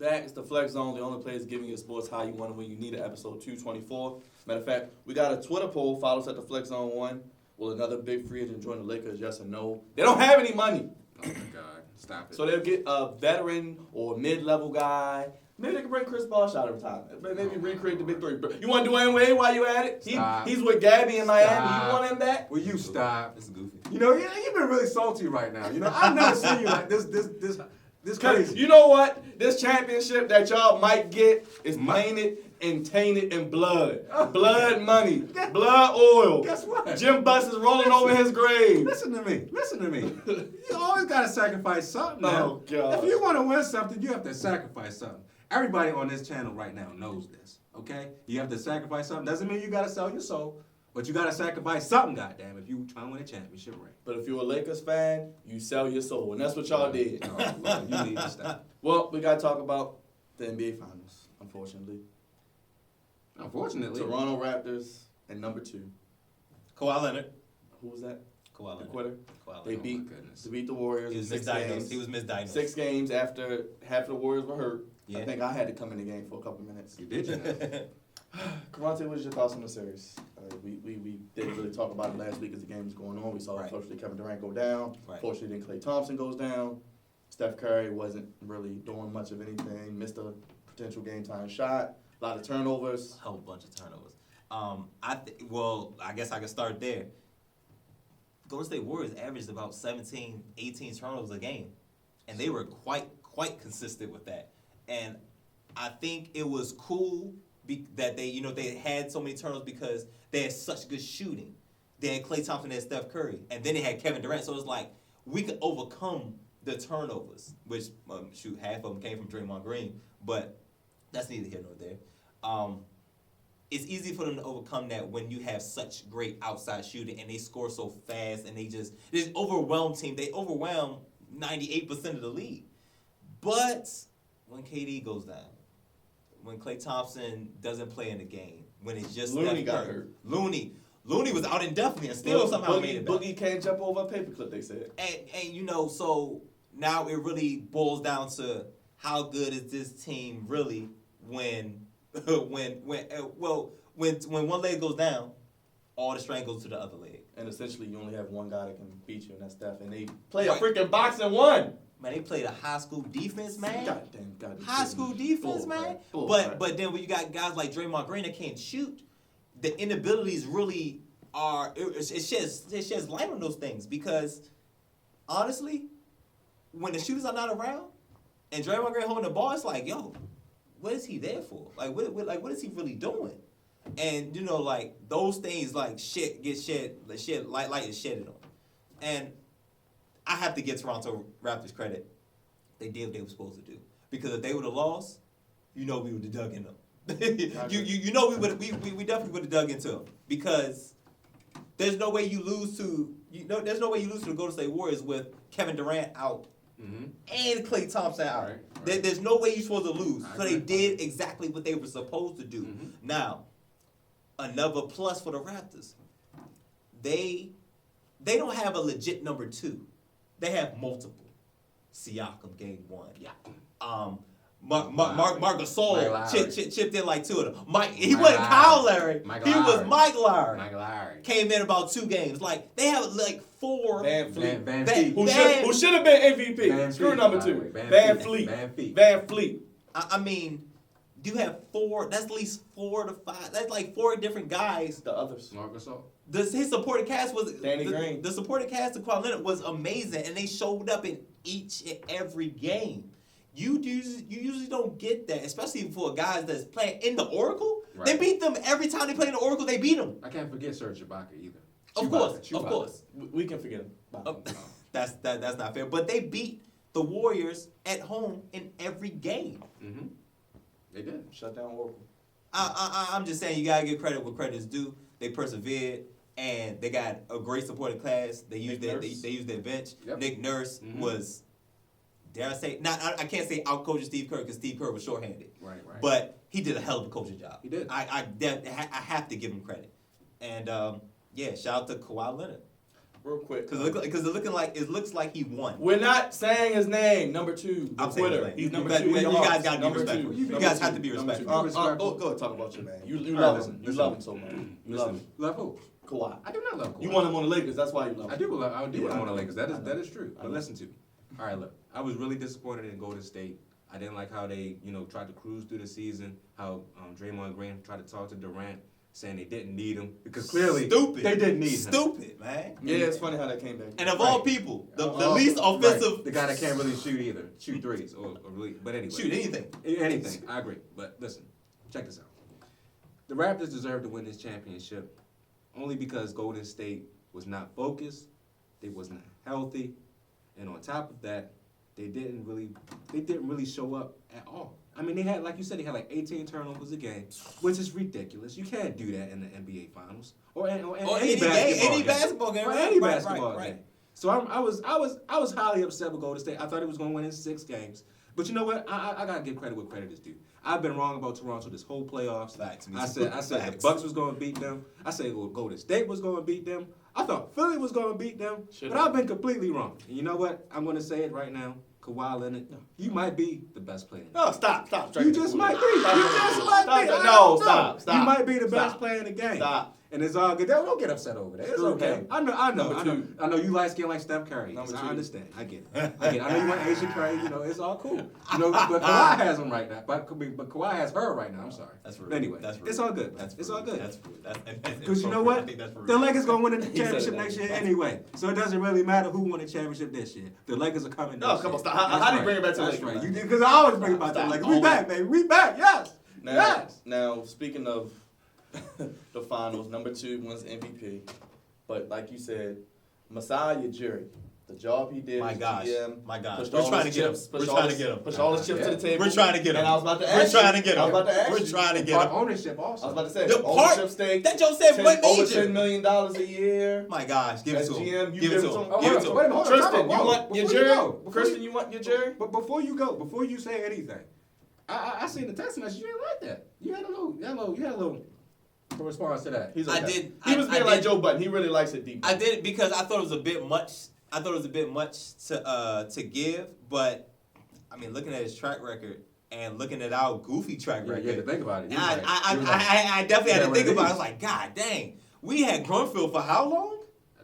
That is the Flex Zone, the only place giving you sports how you want it when you need it, episode 224. Matter of fact, we got a Twitter poll. Follow us at the Flex Zone 1. Will another big free agent join the Lakers, yes or no? They don't have any money. Oh, my God. Stop it. So they'll get a veteran or mid-level guy. Maybe they can bring Chris Bosh out of retirement. Maybe recreate the big three. You want Dwayne Wade while you at it? He's with Gabby in Miami. You want him back? Will you stop? It's goofy. You know, you've been really salty right now. You know, I've never seen you like this crazy. You know what? This championship that y'all might get is painted and tainted in blood. Blood money. Blood oil. Guess what? Jim Buss is rolling over his grave. Listen to me. You always got to sacrifice something now. Oh, God. If you want to win something, you have to sacrifice something. Everybody on this channel right now knows this, okay? You have to sacrifice something. Doesn't mean you got to sell your soul, but you got to sacrifice something, goddamn, if you trying to win a championship ring. But if you're a Lakers fan, you sell your soul, and that's what y'all did. No, Lord, you need to stop. Well, we got to talk about the NBA Finals, unfortunately. Unfortunately. Toronto Raptors at number 2. Kawhi Leonard. Who was that? Kawhi The Leonard. quitter. Kawhi They Leonard. beat the Warriors. He was in 6 misdiagnosed. games. He was misdiagnosed. 6 games after half of the Warriors were hurt. Yeah. I think I had to come in the game for a couple minutes. You did, you know. Karate, what is your thoughts on the series? We didn't really talk about it last week as the game was going on. We saw, Right. unfortunately, Kevin Durant go down. Right. Fortunately, then Klay Thompson goes down. Steph Curry wasn't really doing much of anything. Missed a potential game-time shot. A lot of turnovers. A whole bunch of turnovers. I guess I can start there. Golden State Warriors averaged about 17, 18 turnovers a game, and they were quite consistent with that. And I think it was cool that they had so many turnovers because they had such good shooting. They had Klay Thompson and Steph Curry, and then they had Kevin Durant. So it's like we could overcome the turnovers, which half of them came from Draymond Green, but that's neither here nor there. It's easy for them to overcome that when you have such great outside shooting and they score so fast and they overwhelm team. They overwhelm 98% of the league. But when KD goes down, when Klay Thompson doesn't play in the game, when it's just Looney Steph got Curry. hurt. Looney was out indefinitely and still somehow made it back. Boogie can't jump over a paperclip, they said. And so now it really boils down to how good is this team really when one leg goes down, all the strength goes to the other leg. And essentially, you only have one guy that can beat you, and that's Steph. And they play Right. a freaking boxing one. Man, they played a high school defense, man. God. High school defense, man. But then when you got guys like Draymond Green that can't shoot, the inabilities really it sheds light on those things because honestly, when the shooters are not around and Draymond Green holding the ball, it's like, yo, what is he there for? What is he really doing? And those things light is shedded on. And I have to give Toronto Raptors credit. They did what they were supposed to do. Because if they would have lost, we would have dug in them. we definitely would have dug into them. Because there's no way you lose to the Golden State Warriors with Kevin Durant out and Klay Thompson out. Right. There's no way you're supposed to lose. So they did exactly what they were supposed to do. Mm-hmm. Now, another plus for the Raptors. They don't have a legit number 2. They have multiple. Siakam game 1. Yeah. Marc Gasol chipped in like 2 of them. He wasn't Kyle Lowry. He was Mike Lowry. Mike Lowry. Came in about 2 games. Like they have like 4. Van Fleet. Van Fleet. Who should have been MVP? Screw number 2. Van Fleet. I mean, you have 4. That's at least 4 to 5. That's like 4 different guys. The others. Marc Gasol. His supporting cast was Danny Green. The supporting cast of Kawhi Leonard was amazing, and they showed up in each and every game. You usually don't get that, especially for guys that's playing in the Oracle. Right. They beat them every time they play in the Oracle. They beat them. I can't forget Serge Ibaka either. Of course. We can forget him. That's not fair. But they beat the Warriors at home in every game. Mm-hmm. They did. Shut down Oracle. I'm just saying you gotta give credit where credit is due. They persevered. And they got a great supporting class. They used their bench. Yep. Nick Nurse was, dare I say, I can't say out coaching Steve Kerr because Steve Kerr was shorthanded. Right. But he did a hell of a coaching job. He did. I have to give him credit. And shout out to Kawhi Leonard. real quick. Because it looks like he won. We're not saying his name. Number 2. I'm saying his Twitter. name. He's number You 2. in guys your hearts. gotta be Number respectful. 2. You Number guys 2. have to be Number respectful. 2. Go ahead, talk about your man. You All right, love listen, him. You listen. love him so much. You love him. Love who? Kawhi. I do not love Kawhi. You want him on the Lakers. That's why you love him. I do want him on the Lakers. I That know. is true. I But know. listen to me. All right, look. I was really disappointed in Golden State. I didn't like how they, tried to cruise through the season. How Draymond Green tried to talk to Durant, saying they didn't need him because clearly Stupid. they didn't need him. Stupid, man. Yeah, it's funny how that came back. And of all Right. people, the Oh, least right. offensive. The guy that can't really shoot either, shoot threes or really. But anyway, Shoot anything. anything. I agree. But listen, check this out. The Raptors deserve to win this championship only because Golden State was not focused, they was not healthy, and on top of that, they didn't really show up at all. I mean, they had, like you said, they had like 18 turnovers a game, which is ridiculous. You can't do that in the NBA Finals or any basketball game. or Right, any right, basketball right, game. right. So I was highly upset with Golden State. I thought it was going to win in 6 games. But you know what? I gotta give credit where credit is due. I've been wrong about Toronto this whole playoffs. Facts, me I too. said the Facts. Bucks was going to beat them. I said Golden State was going to beat them. I thought Philly was going to beat them. Should've. But I've been completely wrong. And you know what? I'm going to say it right now. Kawhi Leonard, you might be the best player. No, stop. You just might be. You Stop just might be. Stop. I No, don't know. stop. You might be the best Stop. player in the game. Stop. And it's all good. Don't get upset over that. It's Screw okay. him. I know. Number 2. I know you light skin like Steph Curry. Number So 2. I understand. I get it. I know you want Asian Curry. It's all cool. But Kawhi has him right now. But Kawhi has her right now. I'm sorry. That's rude. But anyway, That's rude. it's all good. That's It's rude. all good. That's rude. That's Because you know inappropriate. what? I think that's rude. The Lakers gonna win the said championship that. next year anyway. So it doesn't really matter who won the championship this year. The Lakers are coming. No, this come on, year. stop. How That's do you bring it back to the That's Lakers, right. man? Because I always bring it back to the Stop. Lakers. We Always. back, baby. We back. Yes. Yes. Now, speaking of the finals, number 2 wins MVP. But like you said, Masai Ujiri, the job he did My as gosh. GM, My gosh. pushed We're all trying his to get him. chips- We're pushed all trying to his- get him. Pushed all his chips to the table. We're trying to get him. And I was about to We're ask trying you. to get I was him. about to ask We're you. trying to get Part him. ownership also. I was about to say, The part- ownership stake. That Joe said what over major? $10 million a year. My gosh, give it As to him. GM, you Give it give to it to him. him. Oh, Give it hold to on, wait a him. minute, Tristan, hold on, you whoa. want your Before you jury? go, before Kristen, you- you want your jury? But before you say anything, I seen the text message. You didn't like that. You had a little response to that. He's I okay. did- He was I being like did- Joe Budden. He really likes it deep. I did it because I thought it was a bit much. I thought it was a bit much to give, but I mean, looking at his track record and looking at our goofy track Yeah, record, you had to think about it. You was I, like- I, you was I, like, I, I definitely had Yeah, to think what it about it. I is. was like, God dang, we had Grunfeld for how long?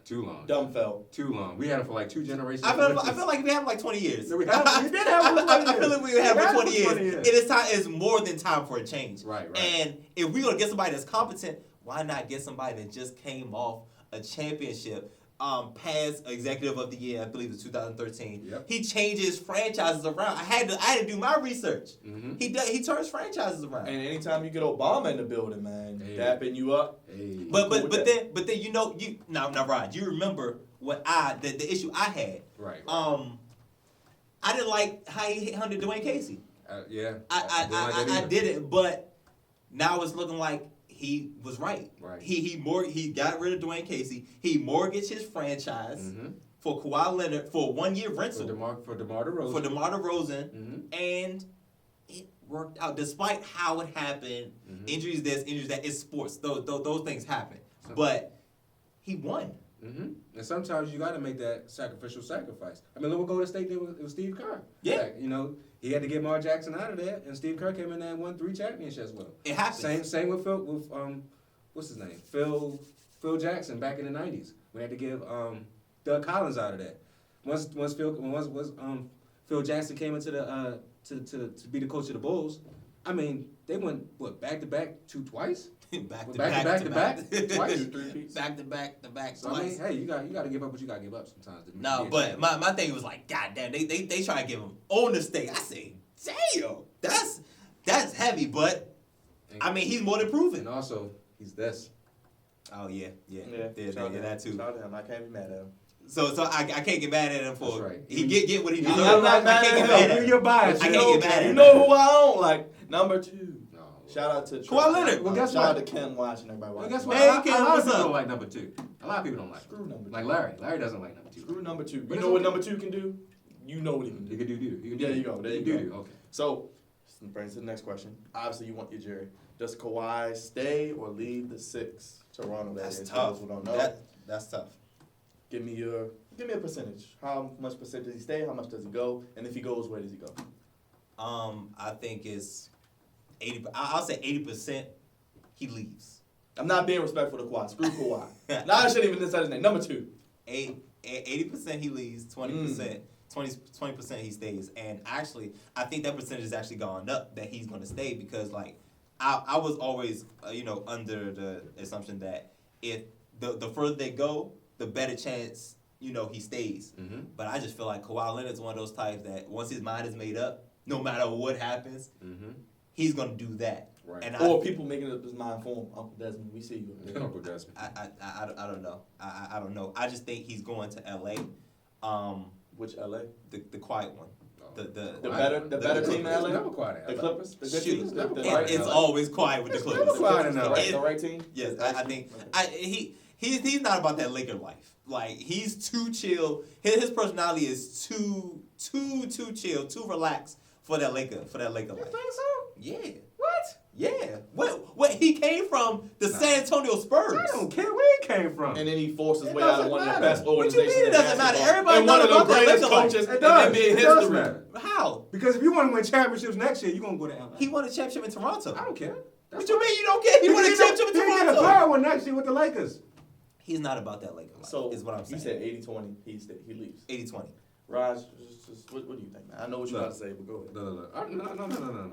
Too long. Dumb fell. Too long. We had him for like 2 generations. I feel like we had him like 20 years. No, we did have him for 20 I feel years. like we had him for 20 years. 20 years. It is time. It's more than time for a change. Right. And if we're gonna get somebody that's competent, why not get somebody that just came off a championship? Past executive of the year, I believe it's 2013. Yep. He changes franchises around. I had to do my research. Mhm. He turns franchises around. And anytime you get Obama in the building, man, Hey. dapping you up. Hey. But cool with that. then you now Rod, you remember what the issue I had. Right. I didn't like how he handled Dwayne Casey. Yeah. I didn't like that I either. didn't, but now it's looking like he was right. Right. He got rid of Dwayne Casey. He mortgaged his franchise Mhm. for Kawhi Leonard for a 1-year For rental DeMar DeRozan. for DeMar DeRozan, Mhm. and it worked out despite how it happened. Mhm. Injuries this, injuries that. It's sports. Those things happen. So- But he won. Mm-hmm. And sometimes you got to make that sacrificial sacrifice. I mean, look what Golden State did with Steve Kerr. Yeah. Like, he had to get Mark Jackson out of there, and Steve Kerr came in there and won 3 championships with him. It happens. Same with what's his name? Phil Jackson back in the 90s. We had to give Doug Collins out of there. Once Phil Jackson came into the to be the coach of the Bulls, I mean, they went back to back twice. back to back, twice. 3 peats. back to back So I mean, twice. hey, you got to give up what you got to give up sometimes. to be No, a but champion. my thing was like, God damn, they try to give him on the stake. I say, damn, that's heavy, but I mean, he's more than proven. And also, he's this. Oh yeah, Yeah, that too. Shout out to him. I can't be mad at him. So I can't get mad at him for That's right. he get what he I'm deserves. not mad I can't at get him. mad at him. You're biased. I you can't know? get mad at You him. know who I don't like? Number 2. No. Shout out to Kawhi Leonard. Well, guess Shout what? out to Ken watching everybody Well, watching. guess what? Hey, a lot Ken, of what's people up? don't like number 2. A lot of people don't like Screw number 2. Like Larry. Larry doesn't like number 2. Screw number 2. But You it's know what okay. number 2 can do? You know what he can You do. can do doo. There you go. There you go. Okay. So, this brings us to the next question. Obviously, you want your jury. Does Kawhi stay or leave the 6? Toronto, that That's is. tough. Those who don't know. That's tough. Give me a percentage. How much percent does he stay? How much does he go? And if he goes, where does he go? I think it's 80. I'll say 80%. He leaves. I'm not being respectful to Kawhi. Screw Kawhi. Now I shouldn't even decide his name. Number 2. 80% he leaves. 20%. 20% he stays. And actually, I think that percentage has actually gone up that he's going to stay because like I was always under the assumption that if the further they go, the better chance he stays. Mm-hmm. But I just feel like Kawhi Leonard's one of those types that once his mind is made up, no matter what happens, he's gonna do that. Right. And Or people making up his mind for him. Uncle Desmond, we see you. Uncle Desmond. I don't know. I don't know. I just think he's going to LA. Which LA? The quiet one. The better team in It's LA? never quiet. The Clippers? The good Shoot, team? It's never The quiet. right- it's always quiet with the It's Clippers. never quiet in the LA. right, the right team? Yes, I think he's not about that Laker life. Like he's too chill. His personality is too chill, too relaxed for that Laker You life. think so? Yeah, What? yeah. What he came from the San Antonio Spurs. I don't care where he came from. And then he forced his It way out of doesn't one of the matter. best What you organizations. mean it in doesn't matter? basketball. Everybody And one know of the about that greatest Laker life. coaches It in does. NBA It does history. matter. How? Because if you want to win championships next year, you're gonna go to LA. He won a championship in Toronto. I don't care. That's What you fine. mean you don't care? He won a championship in He get a Toronto. third one next year with the Lakers. He's not about that Laker life. So is what I'm saying. you said 80-20. He leaves. 80-20. Raj, just what do you think, man? I know what you're about to say, but go ahead. No.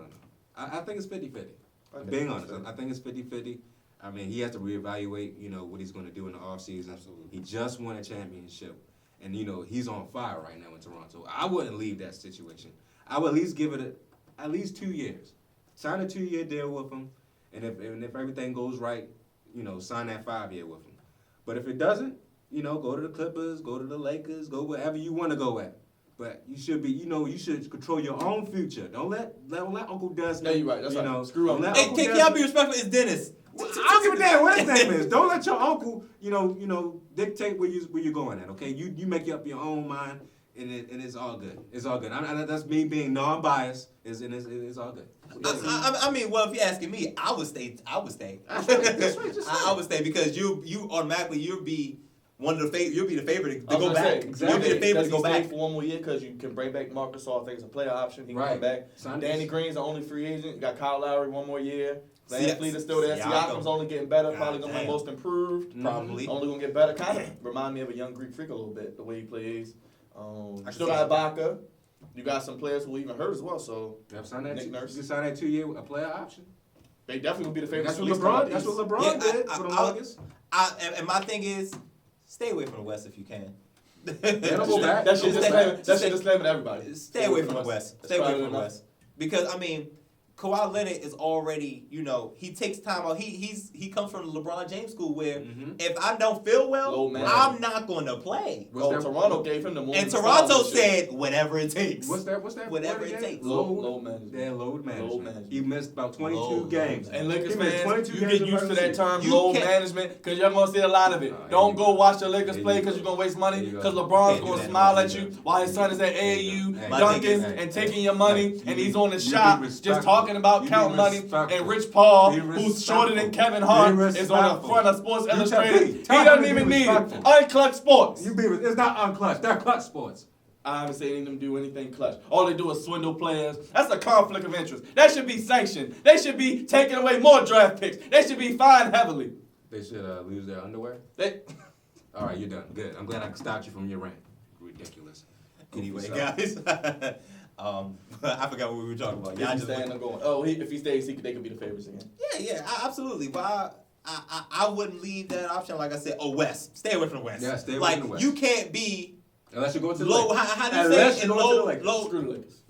I think it's 50-50. Okay. Being honest, I think it's 50-50. I mean, he has to reevaluate, what he's going to do in the offseason. Absolutely. He just won a championship. And, he's on fire right now in Toronto. I wouldn't leave that situation. I would at least give it at least 2 years. Sign a 2-year deal with him. And if everything goes right, sign that 5-year with him. But if it doesn't, go to the Clippers, go to the Lakers, go wherever you want to go at. But you should be, you should control your own future. Don't let Uncle Desmond. Yeah, you're right. That's right. Screw don't up. let Hey, Uncle can y'all Desmond- be respectful? It's Dennis. I don't give a damn what his name is. Don't let your uncle, dictate where you're going at. Okay, you make up your own mind, and it's all good. It's all good. That's me being non-biased. It's all good. I mean, well, if you're asking me, I would stay. That's right, just I would stay because you automatically you'll be one of the you'll be the favorite to I was go gonna back. say, exactly. You'll be the favorite Does to he go stay back. for one more year because you can bring back Marcus Gasol? I think it's a player option. He can Right. come back. Sign Danny this. Green's the only free agent. You got Kyle Lowry one more year. Van Siak- Fleet is still there. Siakam. Siakam's only getting better. Probably gonna be Goddamn. most improved. Probably. Only gonna get better. Kind of remind me of a young Greek freak a little bit, the way he plays. I Still see got that. Ibaka. You got some players who even hurt as well. So Yep, sign that. Nick Nurse. You sign that 2-year a player option. they definitely will be the favorites. That's to what at least come out LeBron. That's East. what LeBron Yeah, did I- for the I- Nuggets. And my thing is, stay away from the West if you can. don't go back. That shit Don't just go back. slamming. That shit just slamming everybody. Stay away from the West. That's Stay away probably from the enough. West. Because I mean, Kawhi Leonard is already, he takes time out. He comes from the LeBron James school where Mhm. if I don't feel well, Low man. I'm not going to play. What's that- Toronto gave him the moment. And Toronto said whatever it takes. What's that? Whatever word it again? takes. Load management. Yeah, load management. Load management. He missed about 22 Load games. And Lakers He missed fans, 22 you games get in used to regular that term, You load can't- management, because you're going to see a lot of it. Here Don't you go go. watch the Lakers Here play you because go. you're going to waste money, Here you go. because LeBron's Can't do going to that. smile at Here you you go. while his son is at Here you AAU, go. Hey, dunking hey, and hey, taking your money, hey, and you he's be- on the you be shop respectful. just talking about You be counting money. respectful. And Rich Paul, Be who's shorter than respectful. Kevin Hart, Be is on the respectful. front of Sports You tell Illustrated. me. He Tell doesn't me to even be need it. respectful. Unclutch Sports. It's not unclutch. They're clutch sports. I haven't seen them do anything clutch. All they do is swindle players. That's a conflict of interest. That should be sanctioned. They should be taking away more draft picks. They should be fined heavily. They should lose their underwear. They, All right, you're done. Good. I'm glad I stopped you from your rant. Ridiculous. Anyway, Goofy guys, I forgot what we were talking about. if Y'all he just staying, I'm going. Oh, if he stays, they could be the favorites again. absolutely. But I wouldn't leave that option. Like I said, West. Stay away from the West. Yeah, stay away like, from the West. You can't be Unless you go to the low. Lakers. How do you Unless say you it? go to the Low, Lakers. low, Screw the Lakers.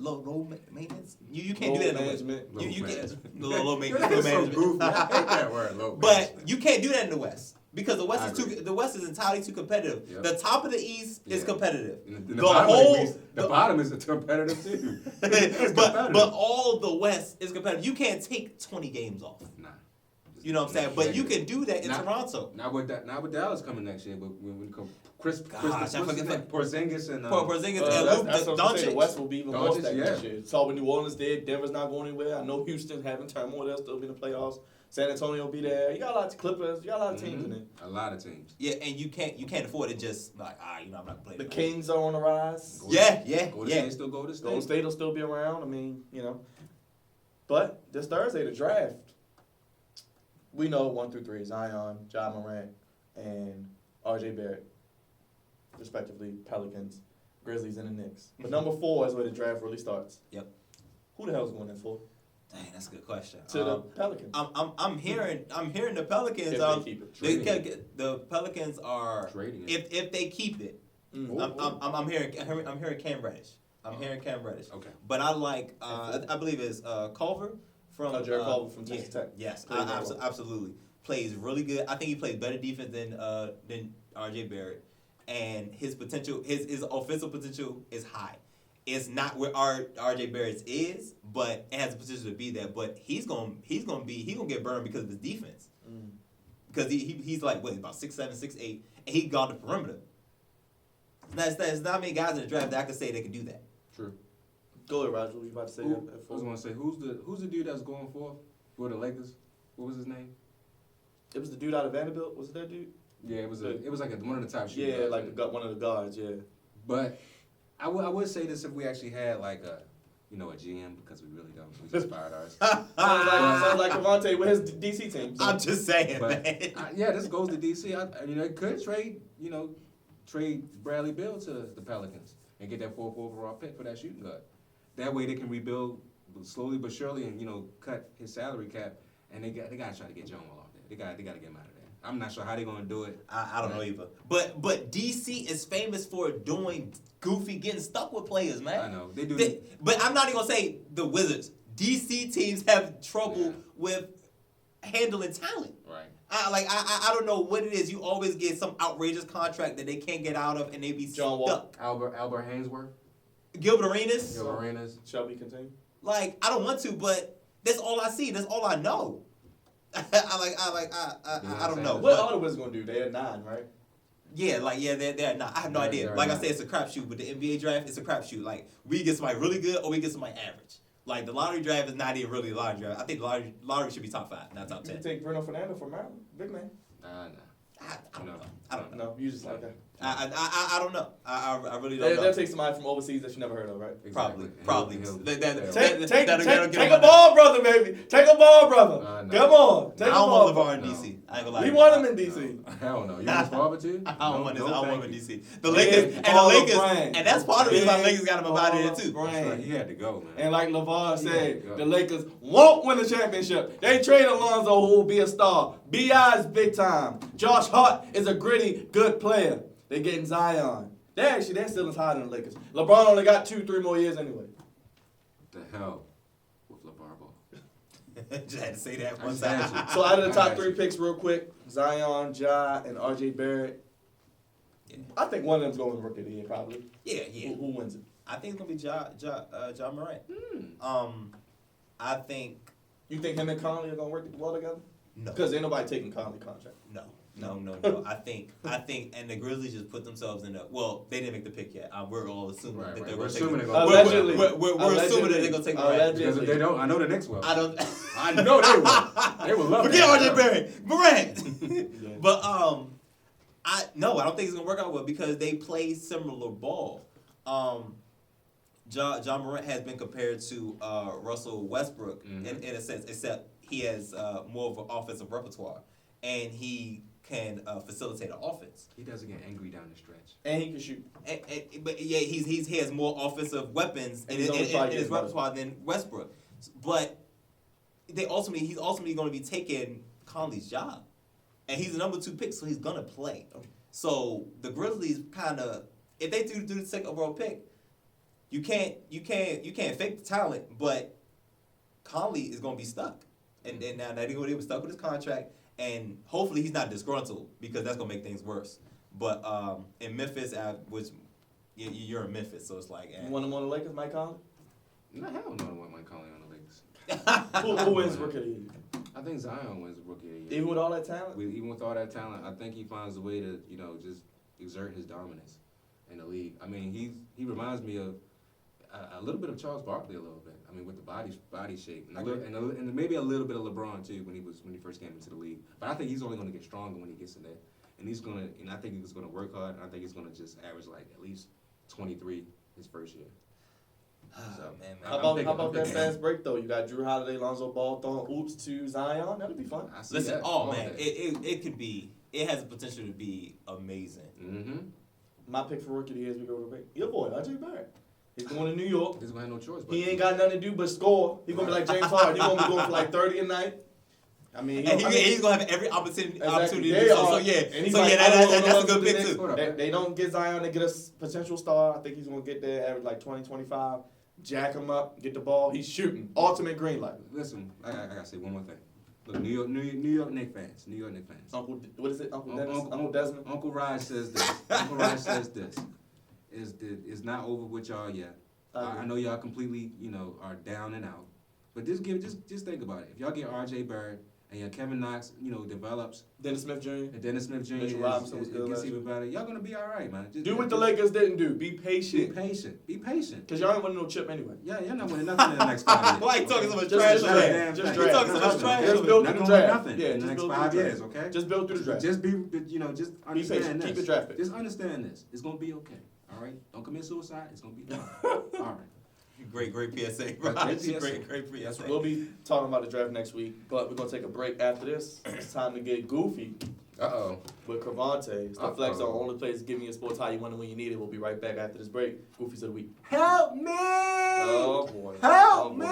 low maintenance. You can't Low do that in the management. West. You Low can't management. low maintenance. That Low is so management. goofy. I hate that word, low But management. you can't do that in the West because the West I is too. agree. The West is entirely too competitive. Yep. The top of the East is Yeah. competitive. And The bottom whole- of the bottom is competitive too. It's but competitive. all the West is competitive. You can't take 20 games off. Nah. You know what I'm saying? But you can do that in Not- Toronto. Not with Dallas coming next year, but when come Gosh, I forget- Porzingis and Porzingis Well, and that's Luke what I'm saying. The Doncic. West will be even more Doncic, stacked yeah. this year. Saw what New Orleans did. Denver's not going anywhere. I know Houston's having turmoil. They'll still be in the playoffs. San Antonio will be there. You got a lot of Clippers. You got a lot of teams in it. A lot of teams. Yeah, and you can't afford to just like I'm not gonna play The tonight. Kings are on the rise. Yeah. Golden State still go to Golden state. State will still be around. I mean, But this Thursday, the draft. We know 1 through 3: Zion, Ja Morant, and R.J. Barrett, respectively. Pelicans, Grizzlies, and the Knicks. But number 4 is where the draft really starts. Yep. Who the hell's going in for? Dang, that's a good question. To the Pelicans. I'm hearing the Pelicans. If they keep it. They Trading can get, the Pelicans are Trading it. if they keep it. Mm. I'm hearing Cam Reddish. I'm hearing Cam Reddish. Okay. But I like I believe it's Culver from Jared Culver from Texas Tech. Yes, Plays very well. absolutely plays really good. I think he plays better defense than R.J. Barrett, and his potential, his offensive potential is high. It's not where R.J. Barrett's is, but it has the potential to be that. But he's gonna get burned because of his defense. Because he's like about 6'7", 6'8", and he got the perimeter. There's not many guys in the draft that I could say they can do that. True. Go ahead, Roger. What you about to say? I was gonna say who's the dude that's going for the Lakers? What was his name? It was the dude out of Vanderbilt. Was it that dude? Yeah, it was like one of the top shooters. Yeah, like one of the guards. Yeah. But I would say this if we actually had like a GM, because we really don't. We just fired ours. Sounds like Cavante with his DC team. So. I'm just saying, But man. this goes to DC. It could trade Bradley Beal to the Pelicans and get that 4th overall pick for that shooting guard. That way they can rebuild slowly but surely and cut his salary cap. And they got to try to get John Wall off there. They got to get him out of there. I'm not sure how they're gonna do it. I don't know either. But DC is famous for doing goofy, getting stuck with players, man. I know they do. But I'm not even gonna say the Wizards. DC teams have trouble with handling talent. Right. I don't know what it is. You always get some outrageous contract that they can't get out of, and they be John stuck. Wall. Albert Hainsworth. Gilbert Arenas. Shall we continue? Like I don't want to, but that's all I see. That's all I know. I don't know. What are the Wizards gonna do? They're 9, right? They're not. I have no idea. they're Like I not. said, it's a crapshoot. But the NBA draft, it's a crapshoot. Like we get somebody really good or we get somebody average. Like the lottery draft is not even really a lottery draft. I think the lottery should be top 5, not top You 10. take Bruno Fernando from Maryland, big man. I don't know. I don't know. No, you just like that. I don't know. I really don't They'll know. take somebody from overseas that you never heard of, right? Probably. Take That'll a ball brother, baby. Take a ball brother. Come on. I Take a don't ball. want LeVar in DC. I ain't gonna lie. We to you. want him in DC. Hell no. You want Barber too? I don't want him in DC. The Big Lakers baller brand. and that's part of the reason why the Big Lakers got him about it too. baller brand. Right, he had to go, man. And like LeVar said, Yeah. the Lakers won't win the championship. They trade Alonzo, who will be a star. B.I. is big time. Josh Hart is a gritty, good player. They're getting Zion. They're still as high than the Lakers. LeBron only got 2-3 more years anyway. The hell with LeVar Ball. Just had to say that one just had time. to. So out of the top 3 picks, real quick, Zion, Ja, and R.J. Barrett. Yeah. I think one of them's going to Rookie of the Year, probably. Yeah. Who wins it? I think it's gonna be Ja Morant. I think You think him and Conley are going to work well together? no. Because ain't nobody taking Conley contract. No. I think, and the Grizzlies just put themselves in a. Well, they didn't make the pick yet. We're all assuming Right, that right. they're We're going to assuming take. they're gonna- Allegedly. We're assuming that they're going to take Morant. Allegedly. Because if they don't, I know the Knicks will. I don't. I know they will. They will love Forget that. RJ Barrett, Morant. Yeah. But I don't think it's gonna work out well because they play similar ball. John Morant has been compared to Russell Westbrook in a sense, except he has more of an offensive repertoire and he can facilitate an offense. He doesn't get angry down the stretch. And he can shoot. But yeah, he has more offensive weapons And in he's only 5 his years better. repertoire than Westbrook. But he's ultimately going to be taking Conley's job, and he's the number 2 pick, so he's gonna play. So the Grizzlies kind of, if they do the 2nd overall pick, you can't fake the talent, but Conley is gonna be stuck, and now they're gonna be stuck with his contract, and hopefully he's not disgruntled because that's gonna make things worse. But in Memphis, which you're in Memphis, so it's like You want him on the Lakers, Mike Conley? No, hell no, I want Mike Conley on the Lakers. Who wins Rookie of the Year? I think Zion wins Rookie of the Year. Even with all that talent? Even with all that talent, I think he finds a way to, just exert his dominance in the league. I mean, he reminds me of, a little bit of Charles Barkley, a little bit. I mean, with the body shape, and maybe a little bit of LeBron too when he first came into the league. But I think he's only going to get stronger when he gets in there, and I think he's going to work hard. And I think he's going to just average like at least 23 his first year. So, man. How about that fast break though? You got Drew Holiday, Lonzo Ball throwing oops to Zion. That'll be fun. Listen, it could be. It has the potential to be amazing. Mm-hmm. My pick for rookie of the year as we go to break. Your boy, RJ Barrett. He's going to New York. He's going to have no choice. But He ain't got nothing to do but score. He's going to be like James Harden. He's going to be going for like 30 a night. I mean, he's going to have every opportunity to do They so. are. So, yeah. And he's So, like, yeah, I don't that's know a good what to pick, do too. next. They don't get Zion to get a potential star. I think he's going to get there, average like 20, 25. Jack him up, get the ball. He's shooting. Ultimate green light. Listen, I got to say one more thing. Look, New York Knicks fans. Uncle, what is it? Uncle Dennis? Uncle Desmond? Uncle Raj says this. Uncle Raj says this. It's not over with y'all yet. I know y'all completely, are down and out. But just think about it. If y'all get R.J. Barrett and Kevin Knox, develops. Dennis Smith Jr. And Dennis Smith Jr. Mitchell Robinson was good gets last even year. better. Y'all gonna be all right, man. Do what the Lakers didn't do. Be Be patient. patient. Be patient. Because y'all ain't winning no chip anyway. Yeah, you're not winning nothing in the next 5 years. Why you talking so much Just trash? draft. on that? Just You draft. talking so much trash? Just on build that? through Not the gonna win draft. nothing Yeah, in the just next build 5 through the years, draft. okay? Just build through the draft. Just just understand patient. this. Keep it draft pick. Just understand this. It's gonna be okay. All right. Don't commit suicide. It's gonna be fine. All right. Great PSA. Great PSA. PSA. Great PSA. We'll be talking about the draft next week, but we're going to take a break after this. It's time to get goofy Uh-oh. with Cravante. It's the Uh-oh. flex on only place giving you sports how you want it when you need it. We'll be right back after this break. Goofies of the week. Help me! Oh, boy. Help Oh, me! boy.